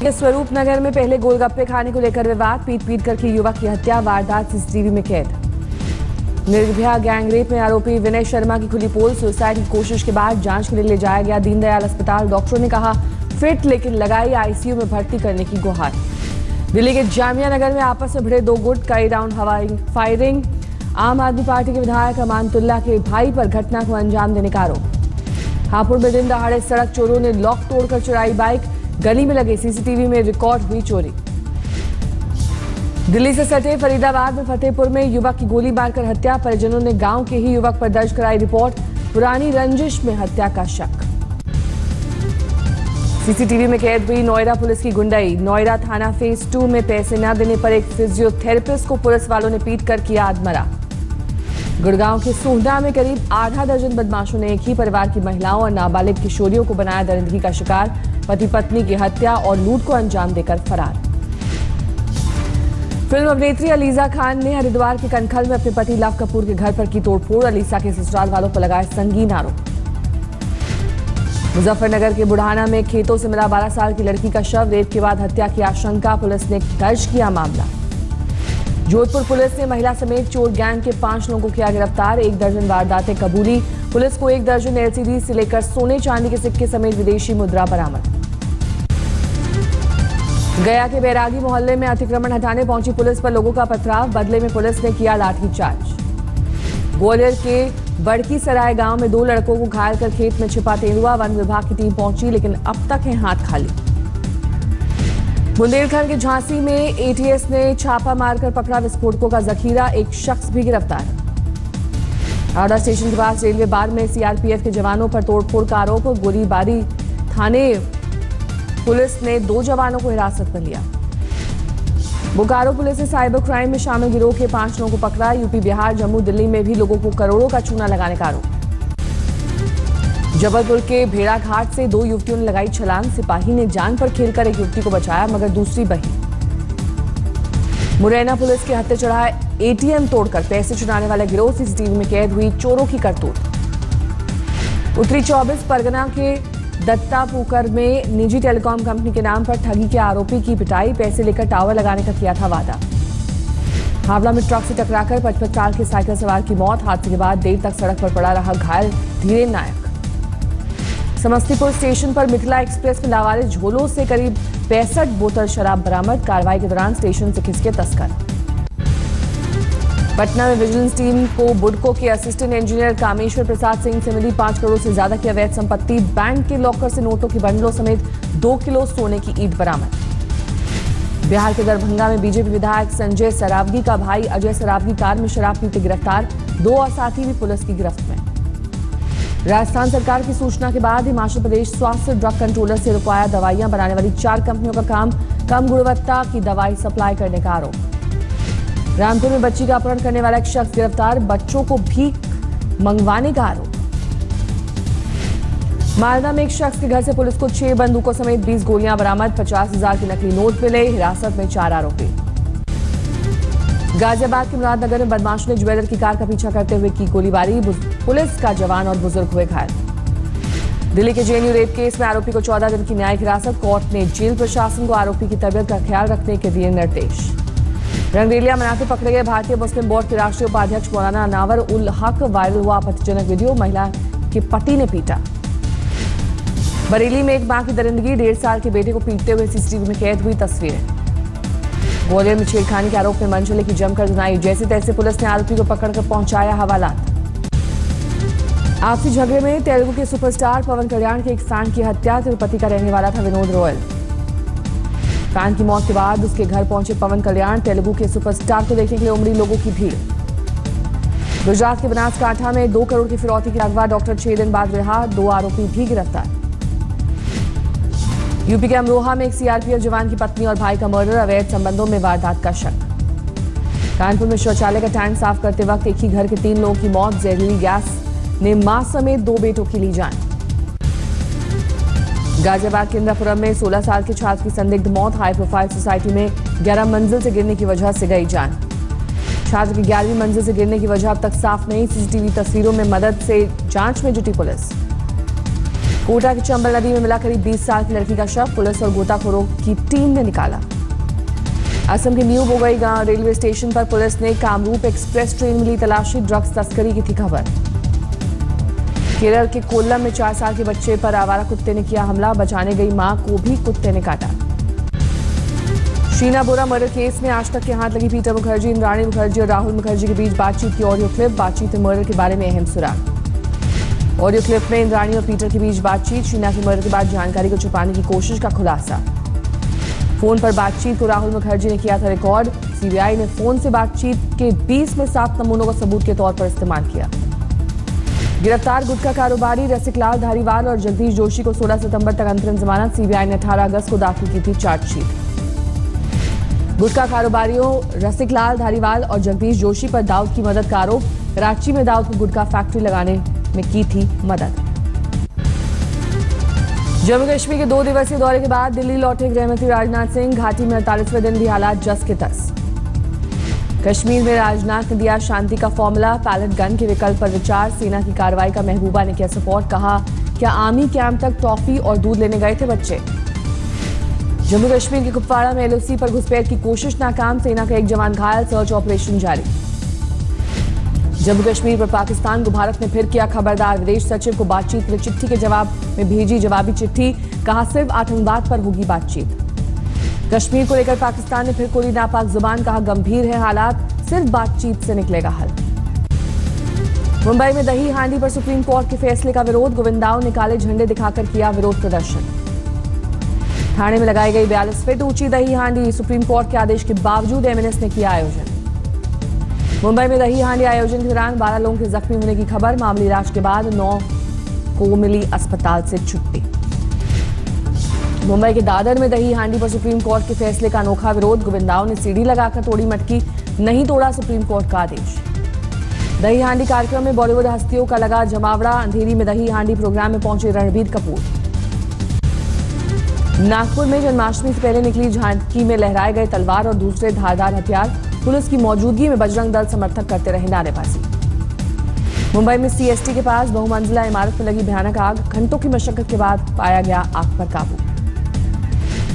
स्वरूप नगर में पहले गोलगप्पे खाने को लेकर विवाद, पीट पीट कर की युवक की हत्या, वारदात सीसीटीवी में कैद। निर्भया गैंगरेप में आरोपी विनय शर्मा की खुली पोल, सुसाइड की कोशिश के बाद जांच के लिए ले जाया गया दीनदयाल अस्पताल। डॉक्टरों ने कहा फिट, लेकिन लगाई आईसीयू में भर्ती करने की गुहार। दिल्ली के जामिया नगर में आपस में भिड़े दो गुट, कई राउंड फायरिंग। आम आदमी पार्टी के विधायक अमानतुल्ला के भाई पर घटना को अंजाम देने का आरोप। हापुड़ में दिन दहाड़े सड़क चोरों ने लॉक तोड़कर चुराई बाइक, गली में लगे सीसीटीवी में रिकॉर्ड हुई चोरी। दिल्ली से सटे फरीदाबाद में फतेहपुर में युवक की गोली मारकर हत्या, परिजनों ने गांव के ही युवक पर दर्ज कराई रिपोर्ट, पुरानी रंजिश में हत्या का शक। सीसीटीवी में कैद हुई नोएडा पुलिस की गुंडई। नोएडा थाना फेज 2 में पैसे न देने पर एक फिजियोथेरेपिस्ट को पुलिस वालों ने पीट कर किया आधमरा। गुड़गांव के सोहना में करीब आधा दर्जन बदमाशों ने एक ही परिवार की महिलाओं और नाबालिग किशोरियों को बनाया दरिंदगी का शिकार, पति पत्नी की हत्या और लूट को अंजाम देकर फरार। फिल्म अभिनेत्री अलीजा खान ने हरिद्वार के कनखल में अपने पति लव कपूर के घर पर की तोड़फोड़, अलीसा के ससुराल वालों पर लगाए संगीन आरोप। मुजफ्फरनगर के बुढ़ाना में खेतों से मिला 12 साल की लड़की का शव, रेप के बाद हत्या की आशंका, पुलिस ने दर्ज किया मामला। जोधपुर पुलिस ने महिला समेत चोर गैंग के 5 लोगों को किया गिरफ्तार, 1 दर्जन वारदातें कबूली, पुलिस को 1 दर्जन एलसीडी से लेकर सोने चांदी के सिक्के समेत विदेशी मुद्रा बरामद। गया के बैरागी मोहल्ले में अतिक्रमण हटाने पहुंची पुलिस पर लोगों का पथराव, बदले में पुलिस ने किया लाठीचार्ज। ग्वालियर के बड़की सराय गांव में 2 लड़कों को घायल कर खेत में छिपा तेंदुआ, वन विभाग की टीम पहुंची लेकिन अब तक है हाथ खाली। बुंदेलखंड के झांसी में एटीएस ने छापा मारकर पकड़ा विस्फोटकों का जखीरा, एक शख्स भी गिरफ्तार। हावड़ा स्टेशन के पास रेलवे बार में सीआरपीएफ के जवानों पर तोड़फोड़ का आरोप, गोलीबारी थाने पुलिस ने 2 जवानों को हिरासत में लिया। बोकारो पुलिस ने साइबर क्राइम में शामिल गिरोह के 5 लोगों को पकड़ा, यूपी, बिहार, जम्मू, दिल्ली में भी लोगों को करोड़ों का चूना लगाने का आरोप। जबलपुर के भेड़ाघाट से 2 युवतियों ने लगाई छलांग, सिपाही ने जान पर खेलकर एक युवती को बचाया मगर दूसरी बही। मुरैना पुलिस के हत्थे चढ़ा एटीएम तोड़कर पैसे चुराने वाला गिरोह, सीसीटीवी में कैद हुई चोरों की करतूत। उत्तरी 24 परगना के दत्तापुकर में निजी टेलीकॉम कंपनी के नाम पर ठगी के आरोपी की पिटाई, पैसे लेकर टावर लगाने का किया था वादा। हावड़ा में ट्रक से टकराकर 55 साल के साइकिल सवार की मौत, हादसे के बाद देर तक सड़क पर पड़ा रहा घायल धीरेन नायक। समस्तीपुर स्टेशन पर मिथिला एक्सप्रेस में लावारिस झोलों से करीब 65 बोतल शराब बरामद, कार्रवाई के दौरान स्टेशन से खिसके तस्कर। पटना में विजिलेंस टीम को बुडको के असिस्टेंट इंजीनियर कामेश्वर प्रसाद सिंह से मिली 5 करोड़ से ज्यादा की अवैध संपत्ति, बैंक के लॉकर से नोटों की बंडलों समेत 2 किलो सोने की ईंट बरामद। बिहार के दरभंगा में बीजेपी विधायक संजय सरावगी का भाई अजय सरावगी कार में शराब पीते गिरफ्तार, 2 और साथी भी पुलिस की गिरफ्त में। राजस्थान सरकार की सूचना के बाद हिमाचल प्रदेश स्वास्थ्य ड्रग कंट्रोलर से रुकवाया दवाइयां बनाने वाली 4 कंपनियों का काम, कम गुणवत्ता की दवाई सप्लाई करने का आरोप। रामपुर में बच्ची का अपहरण करने वाला एक शख्स गिरफ्तार, बच्चों को भीख मंगवाने का आरोप। मालदा में एक शख्स के घर से पुलिस को 6 बंदूकों समेत 20 गोलियां बरामद, 50,000 के नकली नोट मिले, हिरासत में 4 आरोपी। गाजियाबाद के मुरादनगर में बदमाशों ने ज्वेलर की कार का पीछा करते हुए की गोलीबारी, पुलिस का जवान और बुजुर्ग हुए घायल। दिल्ली के जेएनयू रेप केस में आरोपी को 14 दिन की न्यायिक हिरासत, कोर्ट ने जेल प्रशासन को आरोपी की तबीयत का ख्याल रखने के दिए निर्देश। रंगरेलिया मनाते पकड़े गए भारतीय मुस्लिम बोर्ड के राष्ट्रीय उपाध्यक्ष मौलाना अनावर उल हक, वायरल हुआ आपत्तिजनक वीडियो, महिला के पति ने पीटा। बरेली में एक मां की दरिंदगी, 1.5 साल के बेटे को पीटते हुए सीसीटीवी में कैद हुई तस्वीरें। ग्वालियर में छेड़खानी के आरोप में मंचले की जमकर धुनाई, जैसे तैसे पुलिस ने आरोपी को पकड़कर पहुंचाया हवालात। आपसी झगड़े में तेलुगु के सुपरस्टार पवन कल्याण के एक फैन की हत्या, तिरुपति का रहने वाला था विनोद रॉयल। फैन की मौत के बाद उसके घर पहुंचे पवन कल्याण, तेलुगु के सुपरस्टार को देखने के लिए उमड़ी लोगों की भीड़। गुजरात के बनासकांठा में 2 करोड़ की फिरौती की अगवा, डॉक्टर 6 दिन बाद रिहा, 2 आरोपी भी गिरफ्तार। यूपी के अमरोहा में एक सीआरपीएफ जवान की पत्नी और भाई का मर्डर, अवैध संबंधों में वारदात का शक। कानपुर में शौचालय का टैंक साफ करते वक्त एक ही घर के 3 लोगों की मौत, जहरीली गैस ने मां समेत 2 बेटों की ली जान। गाजियाबाद के इंद्रापुरम में 16 साल के छात्र की संदिग्ध मौत, हाई प्रोफाइल सोसाइटी में 11 मंजिल से गिरने की वजह से गई जान। छात्र की 11वीं मंजिल से गिरने की वजह अब तक साफ नहीं, सीसीटीवी तस्वीरों में मदद से जांच में जुटी पुलिस। कोटा की चंबल नदी में मिला करीब 20 साल की लड़की का शव, पुलिस और गोताखोरों की टीम ने निकाला। असम के न्यू बोगईगांव रेलवे स्टेशन पर पुलिस ने कामरूप एक्सप्रेस ट्रेन मिली तलाशी, ड्रग्स तस्करी की थी खबर। केरल के कोल्लम में 4 साल के बच्चे पर आवारा कुत्ते ने किया हमला, बचाने गई मां को भी कुत्ते ने काटा। शीना बोरा मर्डर केस में आज तक के हाथ लगी पीटर मुखर्जी, इंद्राणी मुखर्जी और राहुल मुखर्जी के बीच बातचीत की ऑडियो क्लिप, बातचीत में मर्डर के बारे में अहम सुराग। ऑडियो क्लिप में इंद्राणी और पीटर के बीच बातचीत, शीना के मर्डर के बाद जानकारी को छुपाने की कोशिश का खुलासा। फोन पर बातचीत को राहुल मुखर्जी ने किया था रिकॉर्ड, सीबीआई ने फोन से बातचीत के 20 में 7 नमूनों को सबूत के तौर पर इस्तेमाल किया। गिरफ्तार गुटखा कारोबारी रसिकलाल धारीवाल और जगदीश जोशी को 16 सितंबर तक अंतरिम जमानत, सीबीआई ने 18 अगस्त को दाखिल की थी चार्जशीट। गुटखा कारोबारियों रसिकलाल धारीवाल और जगदीश जोशी पर दाऊद की मदद का आरोप, रांची में दाऊद को गुटखा फैक्ट्री लगाने में की थी मदद। जम्मू कश्मीर के 2 दिवसीय दौरे के बाद दिल्ली लौटे गृहमंत्री राजनाथ सिंह, घाटी में 48वें दिन भी हालात जस के तस। कश्मीर में राजनाथ ने दिया शांति का फॉर्मूला, पैलेट गन के विकल्प पर विचार, सेना की कार्रवाई का महबूबा ने किया सपोर्ट, कहा क्या आर्मी कैंप तक टॉफी और दूध लेने गए थे बच्चे। जम्मू कश्मीर के कुपवाड़ा में एलओसी पर घुसपैठ की कोशिश नाकाम, सेना का एक जवान घायल, सर्च ऑपरेशन जारी। जम्मू कश्मीर पर पाकिस्तान को भारत ने फिर किया खबरदार, विदेश सचिव को बातचीत में चिट्ठी के जवाब में भेजी जवाबी चिट्ठी, कहा सिर्फ आतंकवाद पर होगी बातचीत। कश्मीर को लेकर पाकिस्तान ने फिर खोली नापाक जुबान, कहा गंभीर है हालात, सिर्फ बातचीत से निकलेगा हल। मुंबई में दही हांडी पर सुप्रीम कोर्ट के फैसले का विरोध, गोविंदाओं ने काले झंडे दिखाकर किया विरोध प्रदर्शन। थाने में लगाई गई 42 फीट ऊंची दही हांडी, सुप्रीम कोर्ट के आदेश के बावजूद एमएनएस ने किया आयोजन। मुंबई में दही हांडी आयोजन के दौरान 12 लोगों के जख्मी होने की खबर, मामूली इलाज के बाद 9 को मिली अस्पताल से छुट्टी। मुंबई के दादर में दही हांडी पर सुप्रीम कोर्ट के फैसले का अनोखा विरोध, गोविंदाओं ने सीढ़ी लगाकर तोड़ी मटकी, नहीं तोड़ा सुप्रीम कोर्ट का आदेश। दही हांडी कार्यक्रम में बॉलीवुड हस्तियों का लगा जमावड़ा, अंधेरी में दही हांडी प्रोग्राम में पहुंचे रणबीर कपूर। नागपुर में जन्माष्टमी से पहले निकली झांकी में लहराए गए तलवार और दूसरे धारदार हथियार, पुलिस की मौजूदगी में बजरंग दल समर्थक करते रहे नारेबाजी। मुंबई में सीएसटी के पास बहुमंजिला इमारत में लगी भयानक आग, घंटों की मशक्कत के बाद पाया गया आग पर काबू।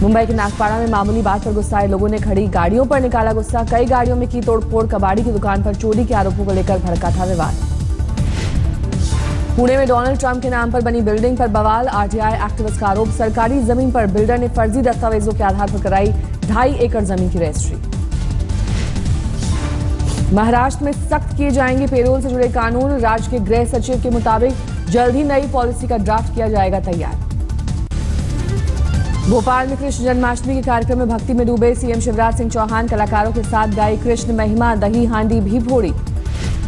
मुंबई के नागपाड़ा में मामूली बात पर गुस्साए लोगों ने खड़ी गाड़ियों पर निकाला गुस्सा, कई गाड़ियों में की तोड़फोड़, कबाड़ी की दुकान पर चोरी के आरोपों को लेकर भड़का था विवाद। पुणे में डोनाल्ड ट्रंप के नाम पर बनी बिल्डिंग पर बवाल, आरटीआई एक्टिविस्ट का आरोप, सरकारी जमीन पर बिल्डर ने फर्जी दस्तावेजों के आधार पर कराई 2.5 एकड़ जमीन की रजिस्ट्री। महाराष्ट्र में सख्त किए जाएंगे पेरोल से जुड़े कानून, राज्य के गृह सचिव के मुताबिक जल्द ही नई पॉलिसी का ड्राफ्ट किया जाएगा तैयार। भोपाल में कृष्ण जन्माष्टमी के कार्यक्रम में भक्ति में डूबे सीएम शिवराज सिंह चौहान, कलाकारों के साथ गाई कृष्ण महिमा, दही हांडी भी फोड़ी।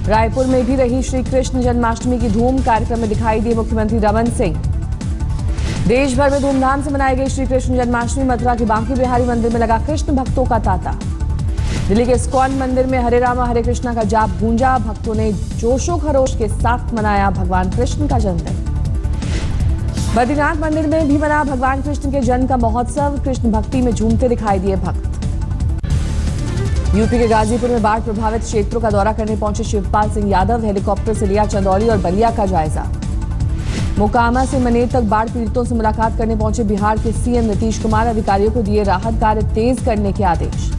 रायपुर में भी रही श्री कृष्ण जन्माष्टमी की धूम, कार्यक्रम में दिखाई दिए मुख्यमंत्री रमन सिंह। देश भर में धूमधाम से मनाई गई श्री कृष्ण जन्माष्टमी, मथुरा के बांकी बिहारी मंदिर में लगा कृष्ण भक्तों का तांता। दिल्ली के इस्कॉन मंदिर में हरे रामा हरे कृष्णा का जाप गूंजा, भक्तों ने जोशो खरोश के साथ मनाया भगवान कृष्ण का जन्मदिन। बद्रीनाथ मंदिर में भी मना भगवान कृष्ण के जन्म का महोत्सव, कृष्ण भक्ति में झूमते दिखाई दिए भक्त। यूपी के गाजीपुर में बाढ़ प्रभावित क्षेत्रों का दौरा करने पहुंचे शिवपाल सिंह यादव, हेलीकॉप्टर से लिया चंदौली और बलिया का जायजा। मोकामा से मनेर तक बाढ़ पीड़ितों से मुलाकात करने पहुंचे बिहार के सीएम नीतीश कुमार, अधिकारियों को दिए राहत कार्य तेज करने के आदेश।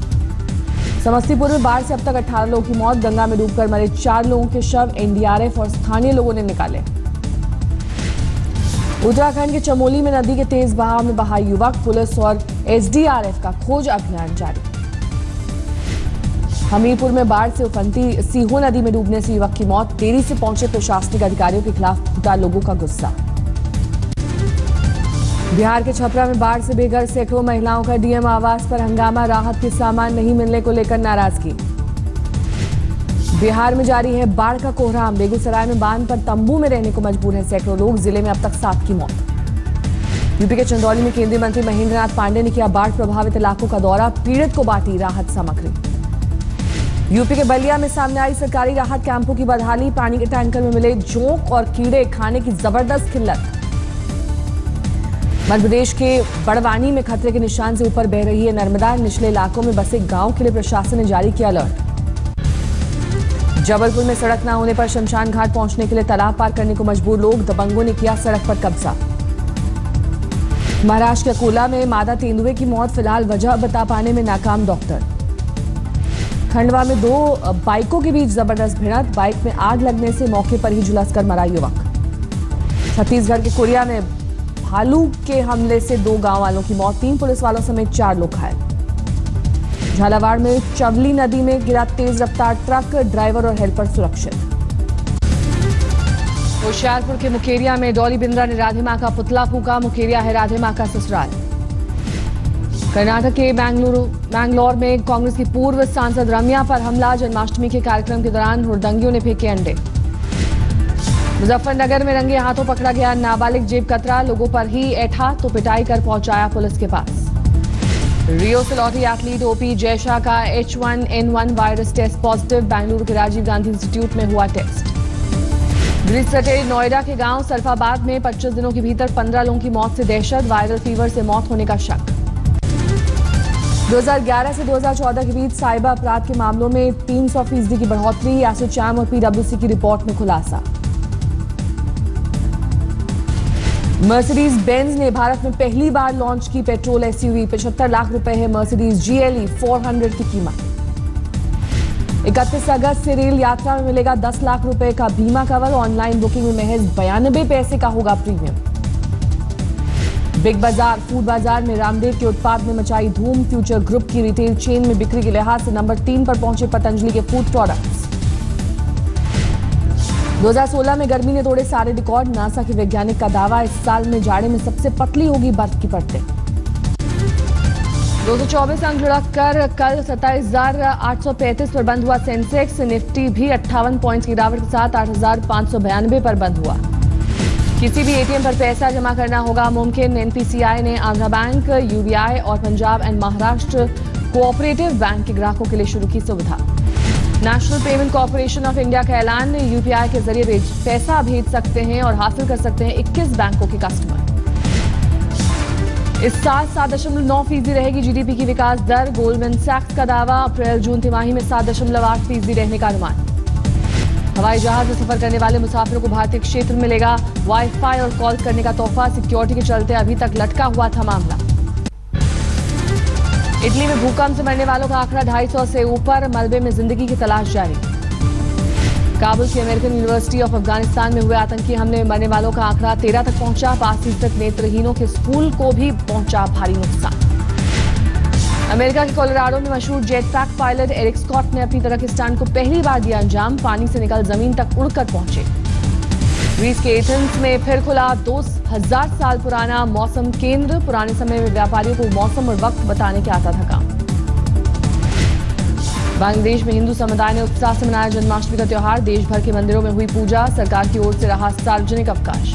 समस्तीपुर में बाढ़ से अब तक 18 लोगों की मौत, गंगा में डूबकर मरे 4 लोगों के शव एनडीआरएफ और स्थानीय लोगों ने निकाले। उत्तराखंड के चमोली में नदी के तेज बहाव में बहा युवक, पुलिस और एसडीआरएफ का खोज अभियान जारी। हमीरपुर में बाढ़ से उफनती सीहो नदी में डूबने से युवक की मौत, देरी से पहुंचे प्रशासनिक अधिकारियों के खिलाफ फूटा लोगों का गुस्सा। बिहार के छपरा में बाढ़ से बेघर सैकड़ों महिलाओं का डीएम आवास पर हंगामा, राहत के सामान नहीं मिलने को लेकर नाराजगी। बिहार में जारी है बाढ़ का कोहराम, बेगूसराय में बांध पर तंबू में रहने को मजबूर है सैकड़ों लोग, जिले में अब तक 7 की मौत। यूपी के चंदौली में केंद्रीय मंत्री महेंद्र नाथ पांडे ने किया बाढ़ प्रभावित इलाकों का दौरा, पीड़ित को बांटी राहत सामग्री। यूपी के बलिया में सामने आई सरकारी राहत कैंपों की बदहाली, पानी के टैंकर में मिले जोंक और कीड़े, खाने की जबरदस्त किल्लत। मध्य प्रदेश के बड़वानी में खतरे के निशान से ऊपर बह रही है नर्मदा, निचले इलाकों में बसे गांव के लिए प्रशासन ने जारी किया अलर्ट। जबलपुर में सड़क न होने पर शमशान घाट पहुंचने के लिए तालाब पार करने को मजबूर लोग, दबंगों ने किया सड़क पर कब्जा। महाराष्ट्र के अकोला में मादा तेंदुए की मौत, फिलहाल वजह बता पाने में नाकाम डॉक्टर। खंडवा में 2 बाइकों के बीच जबरदस्त भिड़ंत, बाइक में आग लगने से मौके पर ही झुलसकर मरा युवक। छत्तीसगढ़ के कोरिया में भालू के हमले से 2 गांव वालों की मौत, 3 पुलिस वालों समेत 4 लोग घायल। झालावाड़ में चवली नदी में गिरा तेज रफ्तार ट्रक, ड्राइवर और हेल्पर सुरक्षित। होशियारपुर के मुकेरिया में डॉली बिंद्रा ने राधे मां का पुतला फूंका, मुकेरिया है राधे मां का ससुराल। कर्नाटक के बैंगलोर में कांग्रेस की पूर्व सांसद रम्या पर हमला, जन्माष्टमी के कार्यक्रम के दौरान हुड़दंगियों ने फेंके अंडे। मुजफ्फरनगर में रंगे हाथों पकड़ा गया नाबालिग जेब कतरा, लोगों पर ही ऐठा तो पिटाई कर पहुंचाया पुलिस के पास। रियो से लौटी एथलीट ओपी जयशाह का H1N1 virus test positive, Bengaluru के राजीव गांधी इंस्टीट्यूट में हुआ टेस्ट। ब्रिज सटे नोएडा के गांव सरफाबाद में 25 दिनों के भीतर 15 लोगों की मौत से दहशत, वायरल फीवर से मौत होने का शक। 2011 से 2014 के बीच साइबर अपराध के मामलों में 300% की बढ़ोतरी, एसोचैम और PwC की रिपोर्ट में खुलासा। मर्सिडीज बेंज ने भारत में पहली बार लॉन्च की पेट्रोल SUV, 75 लाख रुपए है मर्सिडीज GLE 400 की कीमत। 31 अगस्त से रेल यात्रा में मिलेगा 10 लाख रुपए का बीमा कवर, ऑनलाइन बुकिंग में महज 92 पैसे का होगा प्रीमियम। बिग बाजार फूड बाजार में रामदेव के उत्पाद में मचाई धूम, फ्यूचर ग्रुप की रिटेल चेन में बिक्री के लिहाज से नंबर 3 पर पहुंचे पतंजलि के फूड प्रोडक्ट्स। 2016 में गर्मी ने तोड़े सारे रिकॉर्ड, नासा के वैज्ञानिक का दावा, इस साल में जाड़े में सबसे पतली होगी बर्फ की परतें। 224 अंक लुढ़क कर कल 27,835 पर बंद हुआ सेंसेक्स, निफ्टी भी 58 पॉइंट्स की गिरावट के साथ 8,592 पर बंद हुआ। किसी भी ATM पर पैसा जमा करना होगा मुमकिन, NPCI ने आंध्रा बैंक, UBI और Punjab and Maharashtra cooperative bank के ग्राहकों के लिए शुरू की सुविधा। National payment corporation of India का ऐलान, UPI के जरिए पैसा भेज सकते हैं और हासिल कर सकते हैं 21 बैंकों के कस्टमर। इस साल 7.9% रहेगी GDP की विकास दर, गोल्डमैन सैक्स का दावा, अप्रैल जून तिमाही में 7.8% रहने का अनुमान। हवाई जहाज में सफर करने वाले मुसाफिरों को भारतीय क्षेत्र में मिलेगा वाईफाई और कॉल करने का तोहफा, सिक्योरिटी के चलते अभी तक लटका हुआ था मामला। इटली में भूकंप से मरने वालों का आंकड़ा 250 से ऊपर, मलबे में जिंदगी की तलाश जारी। काबुल की अमेरिकन यूनिवर्सिटी ऑफ अफगानिस्तान में हुए आतंकी हमले में मरने वालों का आंकड़ा 13 तक पहुंचा, 5% नेत्रहीनों के स्कूल को भी पहुंचा भारी नुकसान। अमेरिका के कोलोराडो में मशहूर जेटपैक पायलट एरिक स्कॉट ने अपनी तरह के स्टंट को पहली बार दिया अंजाम, पानी से निकल जमीन तक उड़कर पहुंचे। ग्रीस के एथेंस में फिर खुला 2000 साल पुराना मौसम केंद्र, पुराने समय में व्यापारियों को मौसम और वक्त बताने के आता था काम। बांग्लादेश में हिंदू समुदाय ने उत्साह से मनाया जन्माष्टमी का त्योहार, देश भर के मंदिरों में हुई पूजा, सरकार की ओर से रहा सार्वजनिक अवकाश।